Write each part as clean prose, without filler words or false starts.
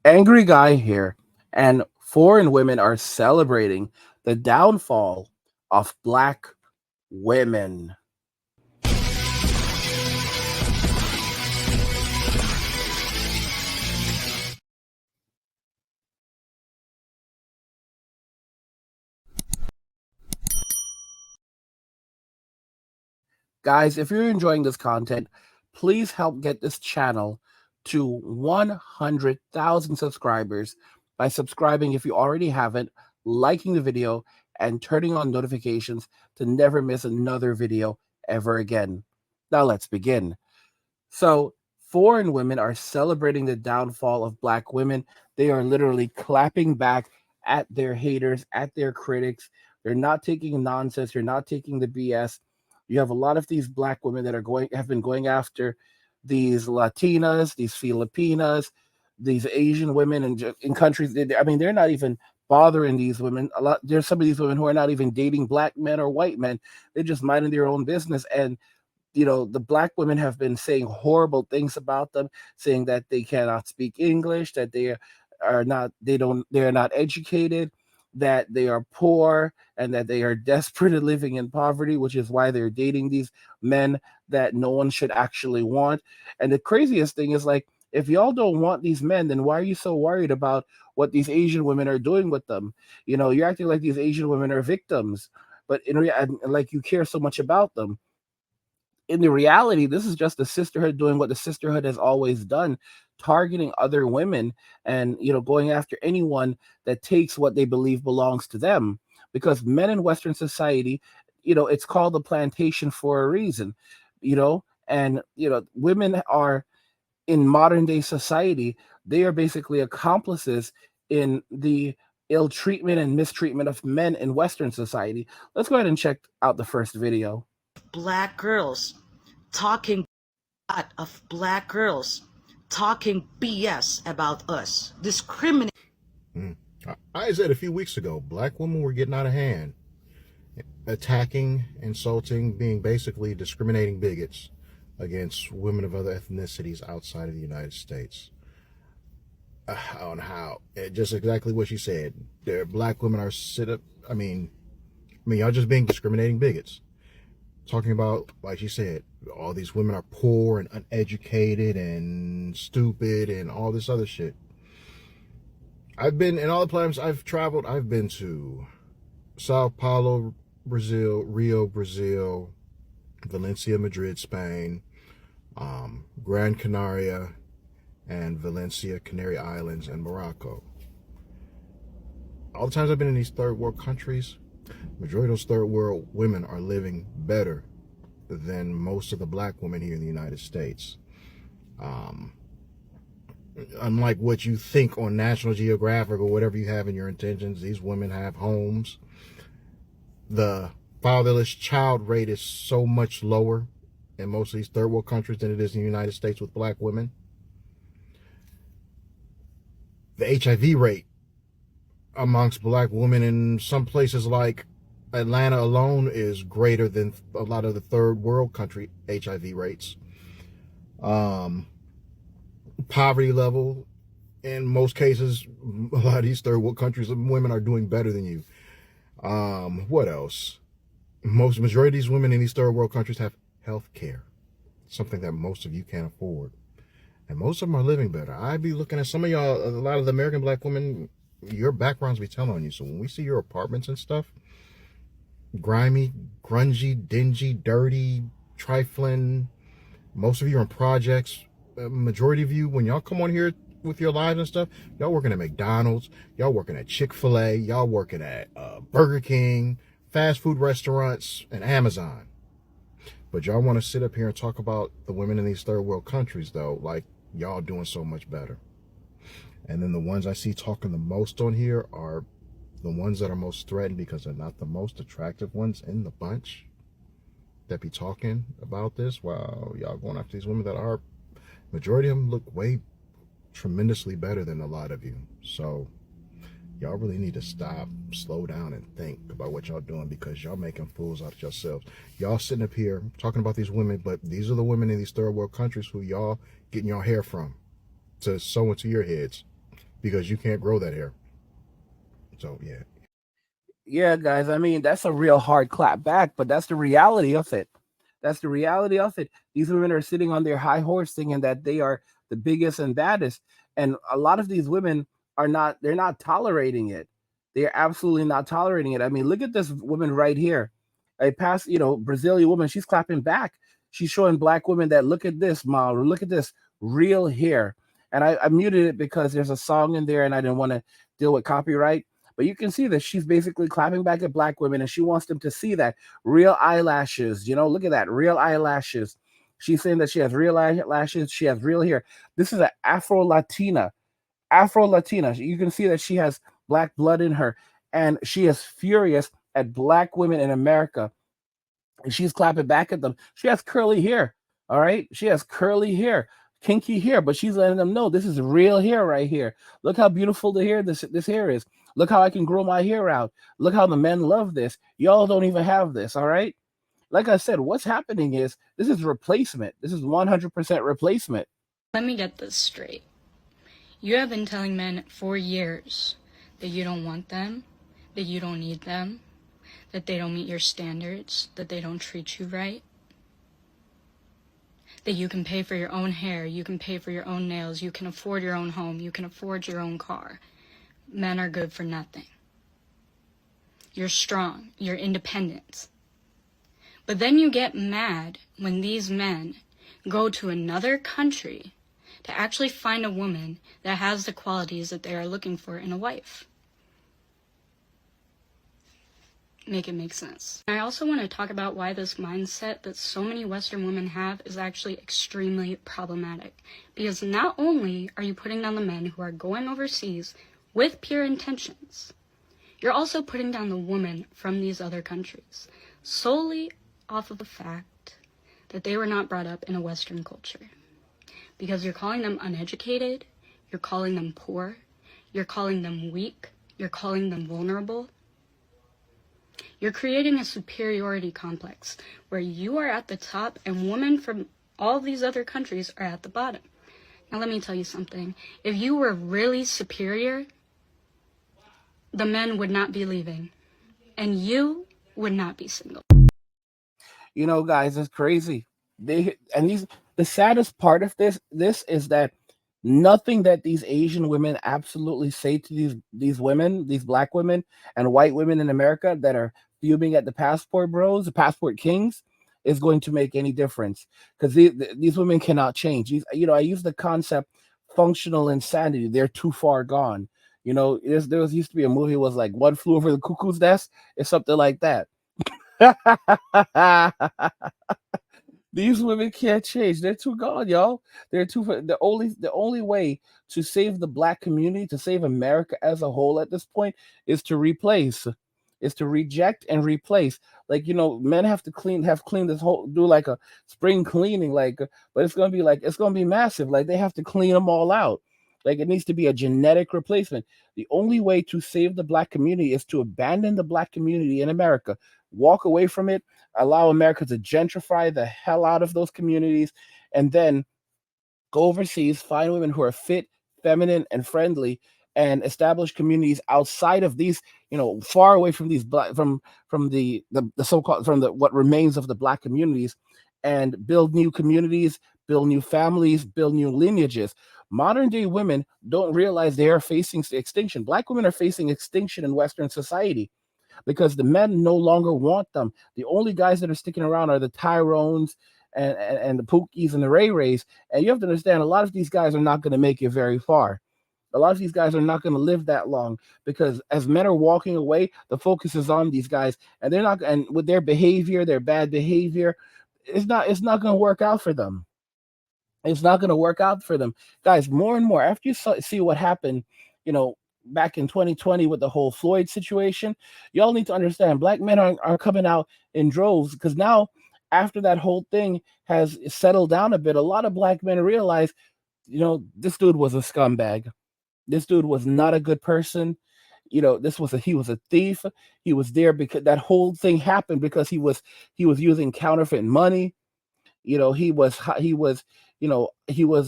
Angry guy here, and foreign women are celebrating the downfall of black women. Guys, if you're enjoying this content, please help get this channel to 100,000 subscribers by subscribing if you already haven't, liking the video, and turning on notifications to never miss another video ever again. Now let's begin. So, foreign women are celebrating the downfall of black women. They are literally clapping back at their haters, at their critics. They're not taking nonsense. They're not taking the BS. You have a lot of these black women that have been going after these Latinas, these Filipinas, these Asian women in countries. I mean, they're not even bothering these women. There's some of these women who are not even dating black men or white men. They're just minding their own business, and the black women have been saying horrible things about them, saying that they cannot speak English, that they're not educated, that they are poor, and that they are desperate and living in poverty, which is why they're dating these men that no one should actually want. And the craziest thing is, like, if y'all don't want these men, then why are you so worried about what these Asian women are doing with them? You're acting like these Asian women are victims, but in reality, like, you care so much about them. In the reality, this is just the sisterhood doing what the sisterhood has always done, targeting other women and going after anyone that takes what they believe belongs to them. Because men in Western society, it's called a plantation for a reason, and women are in modern day society, they are basically accomplices in the ill treatment and mistreatment of men in Western society. Let's go ahead and check out the first video. Black girls talking of black girls talking BS about us, discriminating. I said a few weeks ago, black women were getting out of hand, attacking, insulting, being basically discriminating bigots against women of other ethnicities outside of the United States. On how, just exactly what you said. Black women are I mean, y'all just being discriminating bigots. Talking about, like you said, all these women are poor and uneducated and stupid and all this other shit. I've been, in all the places I've traveled, I've been to Sao Paulo, Brazil, Rio, Brazil, Valencia, Madrid, Spain, Gran Canaria, and Valencia, Canary Islands, and Morocco. All the times I've been in these third world countries, majority of those third world women are living better than most of the black women here in the United States. Unlike what you think on National Geographic or whatever you have in your intentions, these women have homes. The fatherless child rate is so much lower in most of these third world countries than it is in the United States with black women. The HIV rate amongst black women in some places like Atlanta alone is greater than a lot of the third world country HIV rates. Poverty level, in most cases, a lot of these third world countries, women are doing better than you. What else? Majority of these women in these third world countries have health care, something that most of you can't afford. And most of them are living better. I be looking at some of y'all, a lot of the American black women, your backgrounds be telling on you. So when we see your apartments and stuff, grimy, grungy, dingy, dirty, trifling, most of you are in projects. Majority of you, when y'all come on here with your lives and stuff, y'all working at McDonald's, y'all working at Chick-fil-A, y'all working at Burger King, fast food restaurants, and Amazon. But y'all want to sit up here and talk about the women in these third world countries, though, like y'all doing so much better. And then the ones I see talking the most on here are the ones that are most threatened because they're not the most attractive ones in the bunch that be talking about this. While y'all going after these women that are, majority of them look way tremendously better than a lot of you. So y'all really need to stop, slow down, and think about what y'all doing, because y'all making fools out of yourselves. Y'all sitting up here talking about these women, but these are the women in these third world countries who y'all getting your hair from to sew into your heads, because you can't grow that hair. So Yeah, guys. I mean, that's a real hard clap back, but that's the reality of it. That's the reality of it. These women are sitting on their high horse thinking that they are the biggest and baddest. And a lot of these women are not, they're not tolerating it. They're absolutely not tolerating it. I mean, look at this woman right here. A past, Brazilian woman, she's clapping back. She's showing black women that look at this, Ma, look at this real hair. And I muted it because there's a song in there and I didn't want to deal with copyright. But you can see that she's basically clapping back at black women and she wants them to see that real eyelashes. Look at that, real eyelashes. She's saying that she has real eyelashes, she has real hair. This is an Afro Latina. Afro Latina. You can see that she has black blood in her and she is furious at black women in America. And she's clapping back at them. She has curly hair. All right. She has curly hair, kinky hair, but she's letting them know this is real hair right here. Look how beautiful the hair this hair is. Look how I can grow my hair out. Look how the men love this. Y'all don't even have this. All right. Like I said, what's happening is this is replacement. This is 100% replacement. Let me get this straight. You have been telling men for years that you don't want them, that you don't need them, that they don't meet your standards, that they don't treat you right, that you can pay for your own hair, you can pay for your own nails, you can afford your own home, you can afford your own car. Men are good for nothing. You're strong, you're independent. But then you get mad when these men go to another country to actually find a woman that has the qualities that they are looking for in a wife. Make it make sense. I also want to talk about why this mindset that so many Western women have is actually extremely problematic. Because not only are you putting down the men who are going overseas with pure intentions, you're also putting down the women from these other countries solely off of the fact that they were not brought up in a Western culture. Because you're calling them uneducated, you're calling them poor, you're calling them weak, you're calling them vulnerable. You're creating a superiority complex where you are at the top and women from all these other countries are at the bottom. Now let me tell you something. If you were really superior, the men would not be leaving and you would not be single. Guys, it's crazy. The saddest part of this is that nothing that these Asian women absolutely say to these women, these black women and white women in America that are fuming at the passport bros, the passport kings, is going to make any difference because these women cannot change. I use the concept functional insanity. They're too far gone. There used to be a movie was like One Flew Over the Cuckoo's Nest. It's something like that. These women can't change. They're too gone, y'all. The only way to save the black community, to save America as a whole at this point, is to reject and replace. Like, men have clean this whole, do like a spring cleaning, but it's gonna be massive. Like, they have to clean them all out. Like, it needs to be a genetic replacement. The only way to save the black community is to abandon the black community in America, walk away from it, allow America to gentrify the hell out of those communities, and then go overseas, find women who are fit, feminine, and friendly, and establish communities outside of these, far away from these black, from the so-called, from the what remains of the black communities, and build new communities, build new families, build new lineages. Modern day women don't realize they are facing extinction. Black women are facing extinction in Western society because the men no longer want them. The only guys that are sticking around are the Tyrones and the Pookies and the Ray Rays. And you have to understand, a lot of these guys are not going to make it very far. A lot of these guys are not going to live that long because as men are walking away, the focus is on these guys, and they're not. And with their behavior, their bad behavior, it's not going to work out for them. It's not going to work out for them, guys. More and more, after you see what happened, back in 2020 with the whole Floyd situation, y'all need to understand black men are coming out in droves because now, after that whole thing has settled down a bit, a lot of black men realize, this dude was a scumbag. This dude was not a good person. He was a thief. He was there because that whole thing happened because he was using counterfeit money. He was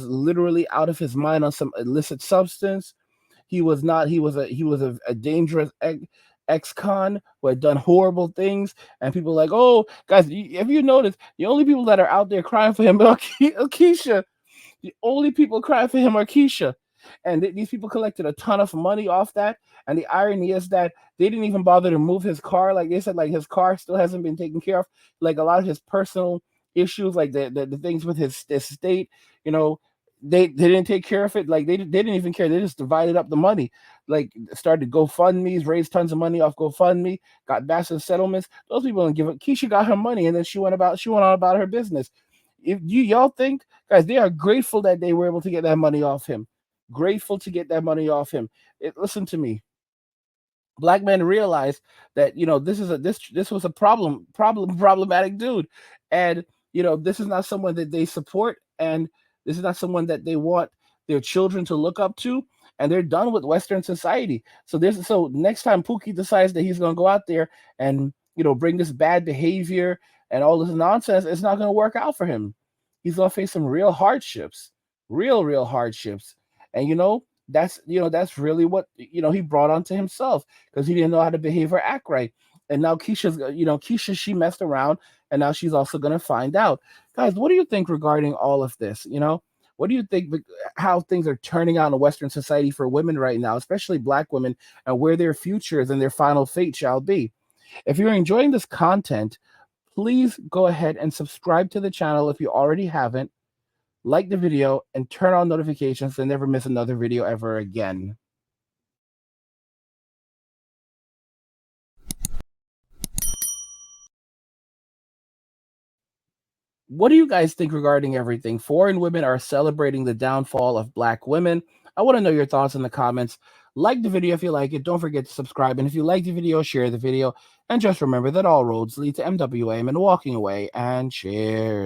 literally out of his mind on some illicit substance. he was not. He was a dangerous ex-con who had done horrible things, and people were like, oh, guys, have you noticed the only people that are out there crying for him are Keisha? The only people crying for him are Keisha. And these people collected a ton of money off that. And the irony is that they didn't even bother to move his car. Like they said, like his car still hasn't been taken care of. Like a lot of his personal issues, like the things with his estate, you know, they didn't take care of it. Like they didn't even care. They just divided up the money. Like started GoFundMe's, raised tons of money off GoFundMe, got massive settlements. Those people didn't give up. Keisha got her money, and then she went on about her business. If y'all think, guys, they are grateful that they were able to get that money off him. Grateful to get that money off him. Listen to me. Black men realize that this was a problematic dude, and this is not someone that they support, and this is not someone that they want their children to look up to, and they're done with Western society. So next time Pookie decides that he's going to go out there and bring this bad behavior and all this nonsense, it's not going to work out for him. He's going to face some real hardships, real hardships, and that's really what he brought onto himself, because he didn't know how to behave or act right. And now Keisha, she messed around, and now she's also going to find out. Guys, what do you think regarding all of this? What do you think how things are turning out in Western society for women right now, especially Black women, and where their futures and their final fate shall be? If you're enjoying this content, please go ahead and subscribe to the channel if you already haven't. Like the video and turn on notifications to never miss another video ever again. What do you guys think regarding everything? Foreign women are celebrating the downfall of Black women. I want to know your thoughts in the comments. Like the video if you like it. Don't forget to subscribe. And if you like the video, share the video. And just remember that all roads lead to MWA and walking away. And cheers.